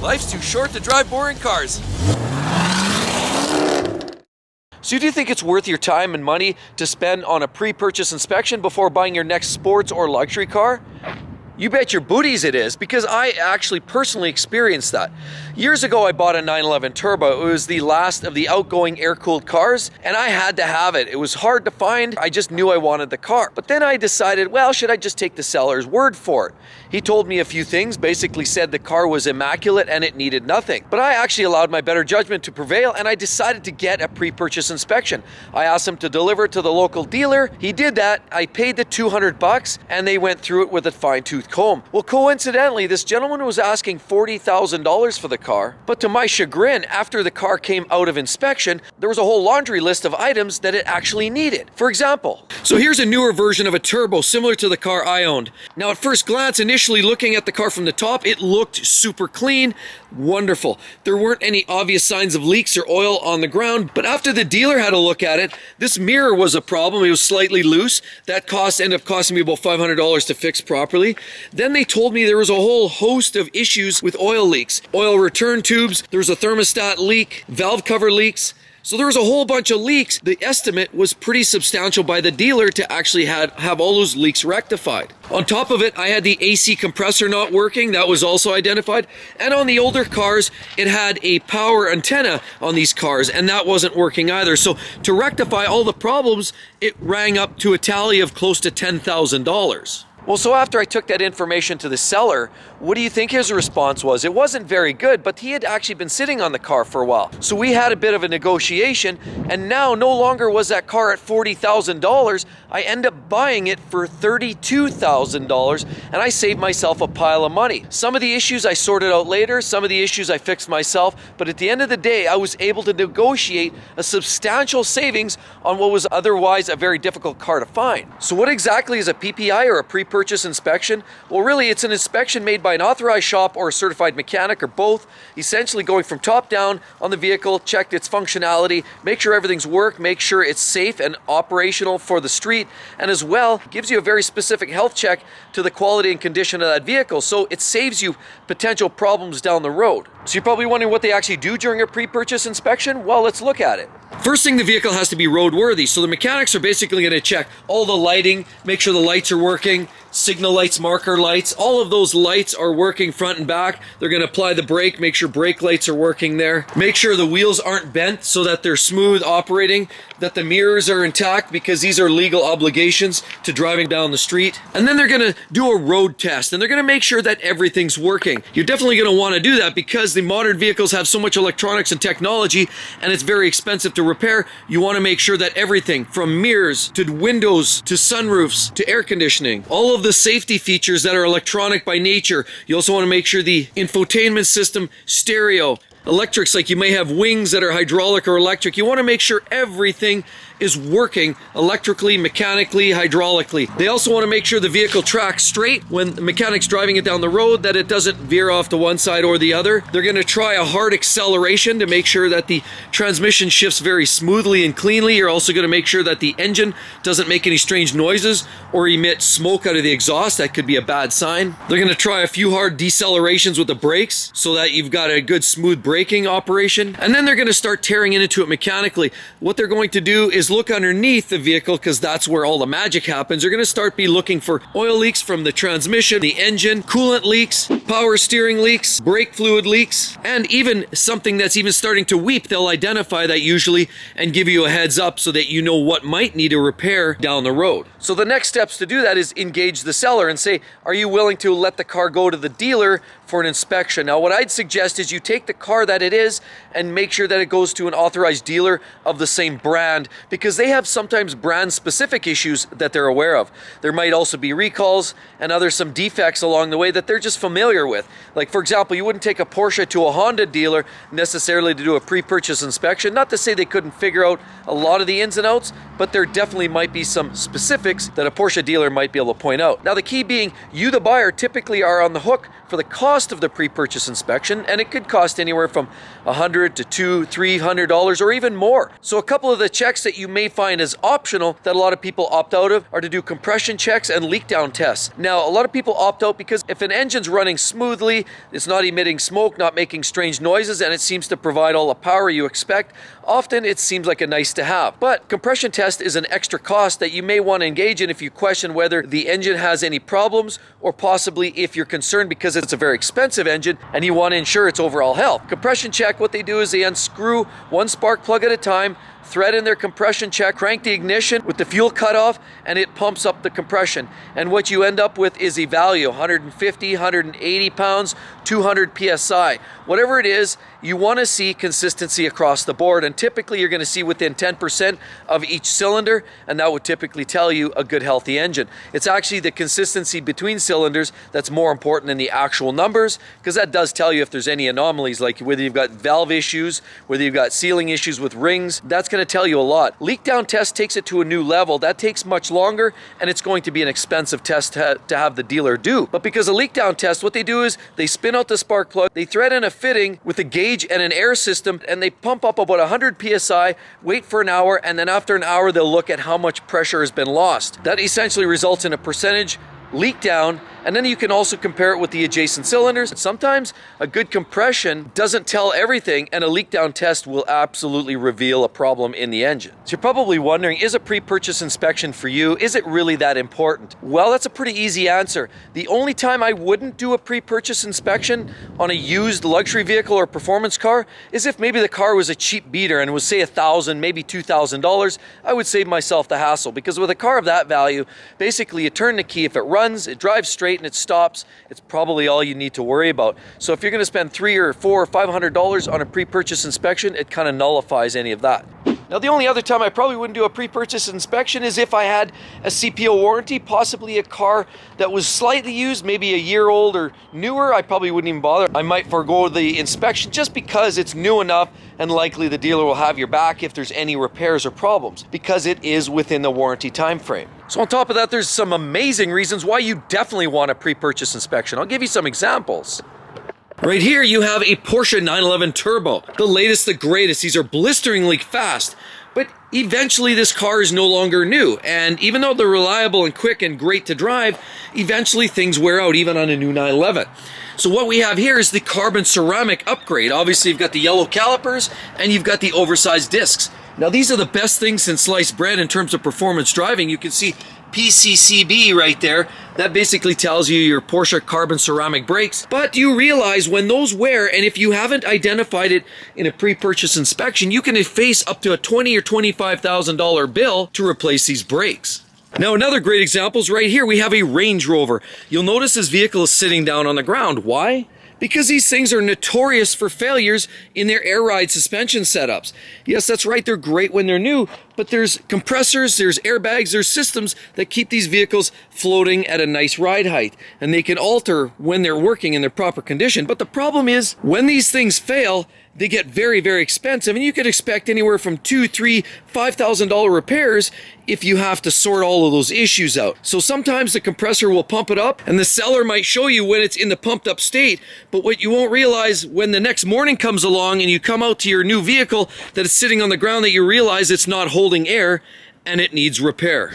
Life's too short to drive boring cars. So do you think it's worth your time and money to spend on a pre-purchase inspection before buying your next sports or luxury car? You bet your booties it is, because I actually personally experienced that. Years ago, I bought a 911 Turbo. It was the last of the outgoing air-cooled cars, and I had to have it. It was hard to find. I just knew I wanted the car. But then I decided, well, should I just take the seller's word for it? He told me a few things, basically said the car was immaculate and it needed nothing. But I actually allowed my better judgment to prevail, and I decided to get a pre-purchase inspection. I asked him to deliver it to the local dealer. He did that. I paid the $200, and they went through it with a fine-tooth comb. Well, coincidentally, this gentleman was asking $40,000 for the car, but to my chagrin, after the car came out of inspection, there was a whole laundry list of items that it actually needed. For example, so here's a newer version of a Turbo similar to the car I owned. Now, at first glance, initially looking at the car from the top, it looked super clean, wonderful. There weren't any obvious signs of leaks or oil on the ground, but after the dealer had a look at it, this mirror was a problem. It was slightly loose. That ended up costing me about $500 to fix properly. Then they told me there was a whole host of issues with oil leaks. Oil return tubes, there was a thermostat leak, valve cover leaks. So there was a whole bunch of leaks. The estimate was pretty substantial by the dealer to actually have all those leaks rectified. On top of it, I had the AC compressor not working. That was also identified. And on the older cars, it had a power antenna on these cars, and that wasn't working either. So to rectify all the problems, it rang up to a tally of close to $10,000. Well, so after I took that information to the seller, what do you think his response was? It wasn't very good, but he had actually been sitting on the car for a while. So we had a bit of a negotiation, and now no longer was that car at $40,000. I end up buying it for $32,000, and I saved myself a pile of money. Some of the issues I sorted out later, some of the issues I fixed myself, but at the end of the day, I was able to negotiate a substantial savings on what was otherwise a very difficult car to find. So what exactly is a PPI, or a pre-purchase inspection? Well, really, it's an inspection made by an authorized shop or a certified mechanic, or both, essentially going from top down on the vehicle, check its functionality, make sure everything's worked, make sure it's safe and operational for the street, and as well gives you a very specific health check to the quality and condition of that vehicle, so it saves you potential problems down the road. So you're probably wondering what they actually do during a pre-purchase inspection? Well, let's look at it. First thing, the vehicle has to be roadworthy. So the mechanics are basically going to check all the lighting, make sure the lights are working, signal lights, marker lights, all of those lights are working front and back. They're going to apply the brake, make sure brake lights are working there. Make sure the wheels aren't bent so that they're smooth operating, that the mirrors are intact, because these are legal obligations to driving down the street. And then they're going to do a road test, and they're going to make sure that everything's working. You're definitely going to want to do that because the modern vehicles have so much electronics and technology, and it's very expensive to repair. You want to make sure that everything from mirrors to windows to sunroofs to air conditioning, all of the safety features that are electronic by nature. You also want to make sure the infotainment system, stereo, electrics, like you may have wings that are hydraulic or electric. You want to make sure everything is working electrically, mechanically, hydraulically. They also want to make sure the vehicle tracks straight when the mechanic's driving it down the road, that it doesn't veer off to one side or the other. They're going to try a hard acceleration to make sure that the transmission shifts very smoothly and cleanly. You're also going to make sure that the engine doesn't make any strange noises or emit smoke out of the exhaust. That could be a bad sign. They're going to try a few hard decelerations with the brakes so that you've got a good smooth braking operation. And then they're going to start tearing into it mechanically. What they're going to do is look underneath the vehicle, because that's where all the magic happens. They're going to start be looking for oil leaks from the transmission, the engine, coolant leaks, power steering leaks, brake fluid leaks, and even something that's even starting to weep. They'll identify that usually and give you a heads up so that you know what might need a repair down the road. So the next steps to do that is engage the seller and say, are you willing to let the car go to the dealer for an inspection? Now, what I'd suggest is you take the car that it is and make sure that it goes to an authorized dealer of the same brand, because they have sometimes brand specific issues that they're aware of. There might also be recalls and some defects along the way that they're just familiar with. Like, for example, you wouldn't take a Porsche to a Honda dealer necessarily to do a pre-purchase inspection. Not to say they couldn't figure out a lot of the ins and outs, but there definitely might be some specifics specifics that a Porsche dealer might be able to point out. Now the key being, you the buyer typically are on the hook for the cost of the pre-purchase inspection, and it could cost anywhere from $100 to $200-$300 or even more. So a couple of the checks that you may find as optional that a lot of people opt out of are to do compression checks and leak down tests. Now a lot of people opt out because if an engine's running smoothly, it's not emitting smoke, not making strange noises, and it seems to provide all the power you expect, often it seems like a nice to have. But compression test is an extra cost that you may want to engage in if you question whether the engine has any problems, or possibly if you're concerned because it's a very expensive engine and you want to ensure its overall health. Compression check, what they do is they unscrew one spark plug at a time, thread in their compression check, crank the ignition with the fuel cutoff, and it pumps up the compression. And what you end up with is a value, 150, 180 pounds, 200 PSI. Whatever it is, you want to see consistency across the board, and typically you're going to see within 10% of each cylinder, and that would typically tell you a good healthy engine. It's actually the consistency between cylinders that's more important than the actual numbers, because that does tell you if there's any anomalies, like whether you've got valve issues, whether you've got sealing issues with rings. That's going to tell you a lot. Leak down test takes it to a new level. That takes much longer, and it's going to be an expensive test to have the dealer do. But because a leak down test, what they do is they spin out the spark plug, they thread in a fitting with a gauge and an air system, and they pump up about 100 PSI, wait for an hour, and then after an hour they'll look at how much pressure has been lost. That essentially results in a percentage leak down, and then you can also compare it with the adjacent cylinders. Sometimes a good compression doesn't tell everything, and a leak down test will absolutely reveal a problem in the engine. So you're probably wondering, is a pre-purchase inspection for you? Is it really that important? Well, that's a pretty easy answer. The only time I wouldn't do a pre-purchase inspection on a used luxury vehicle or performance car is if maybe the car was a cheap beater and was, say, $1,000, maybe $2,000. I would save myself the hassle, because with a car of that value, basically you turn the key, if it runs, it drives straight, and it stops, it's probably all you need to worry about. So if you're going to spend $300 or $400 or $500 on a pre-purchase inspection, it kind of nullifies any of that. Now the only other time I probably wouldn't do a pre-purchase inspection is if I had a CPO warranty, possibly a car that was slightly used, maybe a year old or newer. I probably wouldn't even bother. I might forego the inspection just because it's new enough, and likely the dealer will have your back if there's any repairs or problems, because it is within the warranty time frame. So on top of that, there's some amazing reasons why you definitely want a pre-purchase inspection. I'll give you some examples. Right here you have a Porsche 911 Turbo, the latest, the greatest. These are blisteringly fast, but eventually this car is no longer new, and even though they're reliable and quick and great to drive, eventually things wear out even on a new 911. So what we have here is the carbon ceramic upgrade. Obviously you've got the yellow calipers and you've got the oversized discs. Now these are the best things since sliced bread in terms of performance driving. You can see PCCB right there. That basically tells you your Porsche carbon ceramic brakes. But you realize when those wear, and if you haven't identified it in a pre-purchase inspection, you can face up to a $20,000 or $25,000 bill to replace these brakes. Now another great example is right here. We have a Range Rover. You'll notice this vehicle is sitting down on the ground. Why? Because these things are notorious for failures in their air ride suspension setups. Yes, that's right, they're great when they're new, but there's compressors, there's airbags, there's systems that keep these vehicles floating at a nice ride height, and they can alter when they're working in their proper condition. But the problem is, when these things fail, they get very, very expensive, and you could expect anywhere from $2,000, $3,000, $5,000 repairs if you have to sort all of those issues out. So sometimes the compressor will pump it up, and the seller might show you when it's in the pumped up state, but what you won't realize when the next morning comes along and you come out to your new vehicle that is sitting on the ground, that you realize it's not holding air and it needs repair.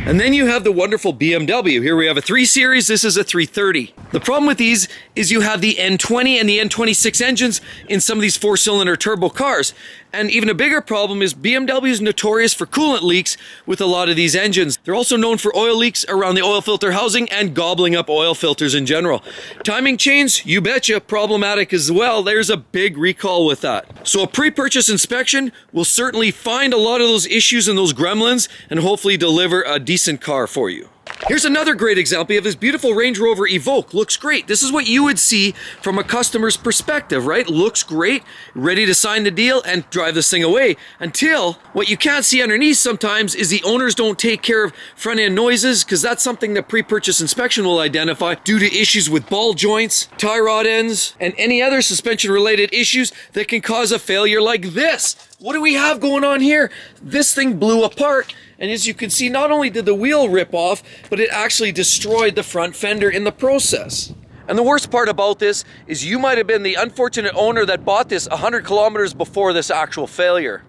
And then you have the wonderful BMW. Here we have a 3 Series, this is a 330. The problem with these is you have the N20 and the N26 engines in some of these 4-cylinder turbo cars. And even a bigger problem is BMW is notorious for coolant leaks with a lot of these engines. They're also known for oil leaks around the oil filter housing and gobbling up oil filters in general. Timing chains, you betcha, problematic as well. There's a big recall with that. So a pre-purchase inspection will certainly find a lot of those issues and those gremlins and hopefully deliver a decent car for you. Here's another great example. You have this beautiful Range Rover Evoque. Looks great. This is what you would see from a customer's perspective, right? Looks great, ready to sign the deal and drive this thing away. Until what you can't see underneath sometimes is the owners don't take care of front end noises, because that's something that pre-purchase inspection will identify due to issues with ball joints, tie rod ends, and any other suspension related issues that can cause a failure like this. What do we have going on here? This thing blew apart, And as you can see, not only did the wheel rip off, but it actually destroyed the front fender in the process. And the worst part about this is you might have been the unfortunate owner that bought this 100 kilometers before this actual failure.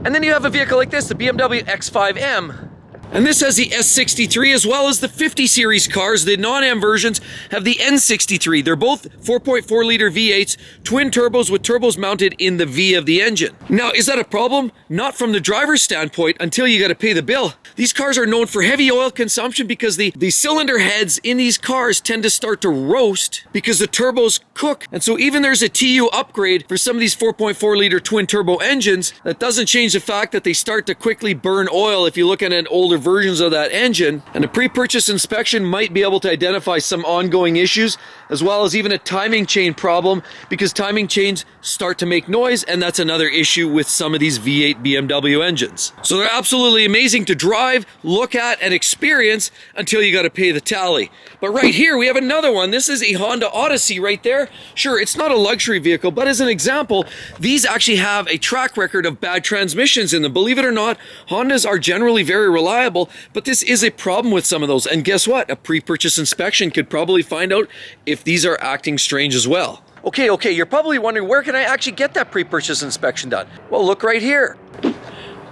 And then you have a vehicle like this, the BMW X5M. And this has the S63 as well as the 50 series cars. The non-M versions have the N63. They're both 4.4 liter V8s, twin turbos with turbos mounted in the V of the engine. Now, is that a problem? Not from the driver's standpoint until you got to pay the bill. These cars are known for heavy oil consumption because the cylinder heads in these cars tend to start to roast because the turbos cook. And so even there's a TU upgrade for some of these 4.4 liter twin turbo engines, that doesn't change the fact that they start to quickly burn oil if you look at an older versions of that engine. And a pre-purchase inspection might be able to identify some ongoing issues, as well as even a timing chain problem, because timing chains start to make noise, and that's another issue with some of these V8 BMW engines. So they're absolutely amazing to drive, look at, and experience until you got to pay the tally. But right here we have another one. This is a Honda Odyssey right there. Sure, it's not a luxury vehicle, but as an example, these actually have a track record of bad transmissions in them. Believe it or not, Hondas are generally very reliable, but this is a problem with some of those. And guess what? A pre-purchase inspection could probably find out if these are acting strange as well. Okay, you're probably wondering, where can I actually get that pre-purchase inspection done? Well, look right here.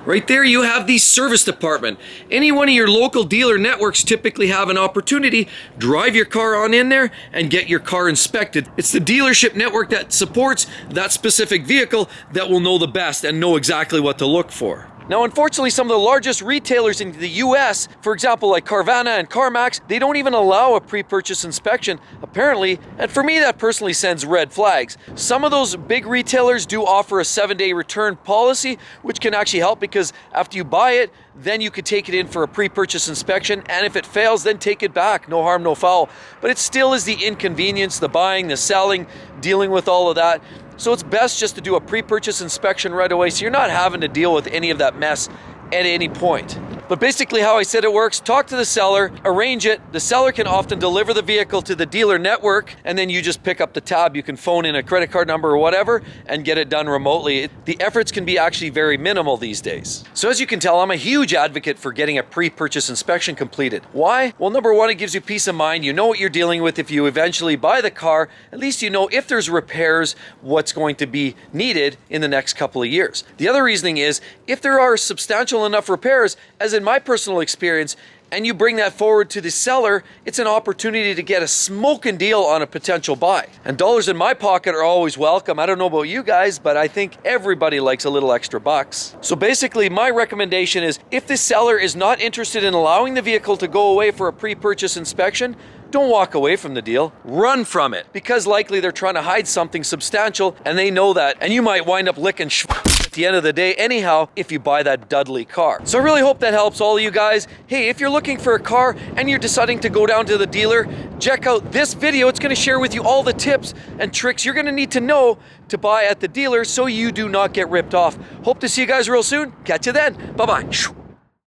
Right there you have the service department. Any one of your local dealer networks typically have an opportunity. Drive your car on in there and get your car inspected. It's the dealership network that supports that specific vehicle that will know the best and know exactly what to look for. Now, unfortunately, some of the largest retailers in the US, for example, like Carvana and CarMax, they don't even allow a pre-purchase inspection, apparently, and for me, that personally sends red flags. Some of those big retailers do offer a 7-day return policy, which can actually help because after you buy it, then you could take it in for a pre-purchase inspection, and if it fails, then take it back. No harm, no foul. But it still is the inconvenience, the buying, the selling, dealing with all of that. So it's best just to do a pre-purchase inspection right away so you're not having to deal with any of that mess at any point. But basically how I said it works, talk to the seller, arrange it. The seller can often deliver the vehicle to the dealer network, and then you just pick up the tab. You can phone in a credit card number or whatever and get it done remotely. The efforts can be actually very minimal these days. So as you can tell, I'm a huge advocate for getting a pre-purchase inspection completed. Why? Well, number one, it gives you peace of mind. You know what you're dealing with. If you eventually buy the car, at least you know if there's repairs, what's going to be needed in the next couple of years. The other reasoning is, if there are substantial enough repairs, as in my personal experience, and you bring that forward to the seller, it's an opportunity to get a smoking deal on a potential buy. And dollars in my pocket are always welcome. I don't know about you guys, but I think everybody likes a little extra bucks. So basically, my recommendation is, if the seller is not interested in allowing the vehicle to go away for a pre-purchase inspection, don't walk away from the deal, run from it, because likely they're trying to hide something substantial and they know that, and you might wind up licking at the end of the day anyhow if you buy that Dudley car. So I really hope that helps all of you guys. Hey, if you're looking for a car and you're deciding to go down to the dealer, check out this video. It's going to share with you all the tips and tricks you're going to need to know to buy at the dealer so you do not get ripped off. Hope to see you guys real soon. Catch you then. Bye-bye.